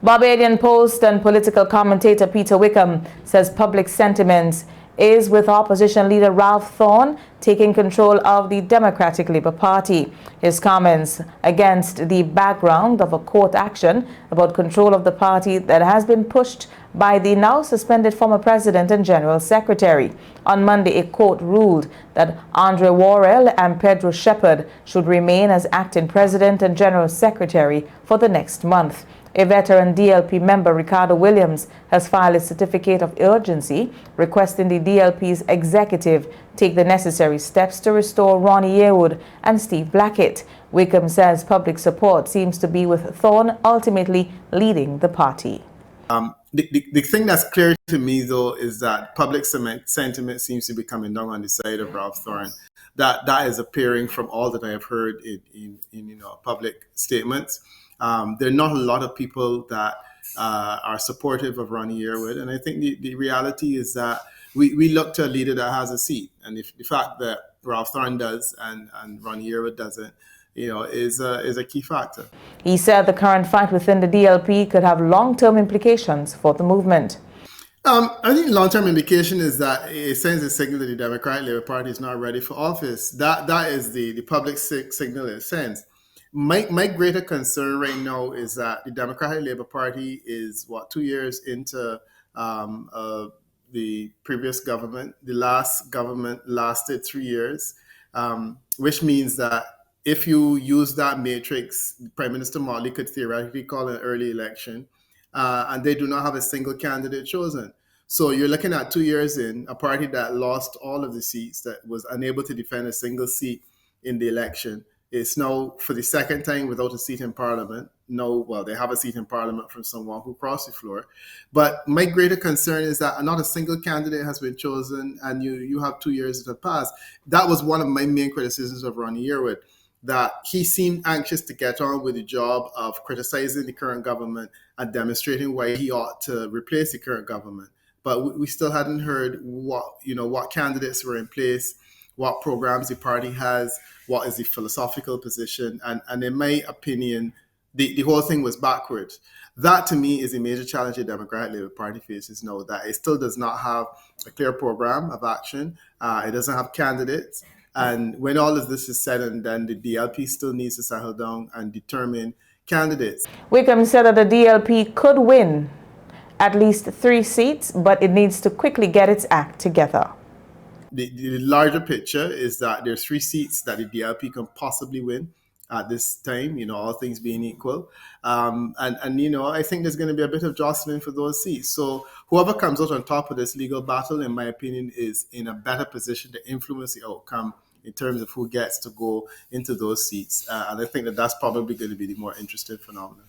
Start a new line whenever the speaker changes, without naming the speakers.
Barbadian Post and political commentator Peter Wickham says public sentiment is with opposition leader Ralph Thorne taking control of the Democratic Labour Party. His comments against the background of a court action about control of the party that has been pushed by the now suspended former president and general secretary. On Monday, a court ruled that Andre Worrell and Pedro Shepherd should remain as acting president and general secretary for the next month. A veteran DLP member, Ricardo Williams, has filed a certificate of urgency requesting the DLP's executive take the necessary steps to restore Ronnie Yearwood and Steve Blackett. Wickham says public support seems to be with Thorne ultimately leading the party.
The thing that's clear to me, though, is that public sentiment seems to be coming down on the side of Ralph Thorne. That is appearing from all that I have heard in public statements. There are not a lot of people that are supportive of Ronnie Yearwood, and I think the reality is that we look to a leader that has a seat, and if the fact that Ralph Thorne does and Ronnie Yearwood doesn't, is a key factor.
He said the current fight within the DLP could have long-term implications for the movement.
I think the long-term implication is that it sends a signal that the Democratic Labour Party is not ready for office. That is the public signal it sends. My greater concern right now is that the Democratic Labour Party is 2 years into the previous government. The last government lasted 3 years, which means that if you use that matrix, Prime Minister Motley could theoretically call an early election, and they do not have a single candidate chosen. So you're looking at 2 years in, a party that lost all of the seats, that was unable to defend a single seat in the election. It's now for the second time without a seat in Parliament. They have a seat in Parliament from someone who crossed the floor. But my greater concern is that not a single candidate has been chosen, and you have 2 years that have passed. That was one of my main criticisms of Ronnie Yearwood, that he seemed anxious to get on with the job of criticizing the current government and demonstrating why he ought to replace the current government. But we still hadn't heard what candidates were in place, what programs the party has, what is the philosophical position. And in my opinion, the whole thing was backwards. That, to me, is a major challenge the Democratic Labour Party faces now, that it still does not have a clear program of action. It doesn't have candidates. And when all of this is said and done, the DLP still needs to settle down and determine candidates.
Wickham said that the DLP could win at least 3 seats, but it needs to quickly get its act together.
The larger picture is that there's 3 seats that the DLP can possibly win at this time, all things being equal. And I think there's going to be a bit of jostling for those seats. So whoever comes out on top of this legal battle, in my opinion, is in a better position to influence the outcome in terms of who gets to go into those seats. And I think that's probably going to be the more interesting phenomenon.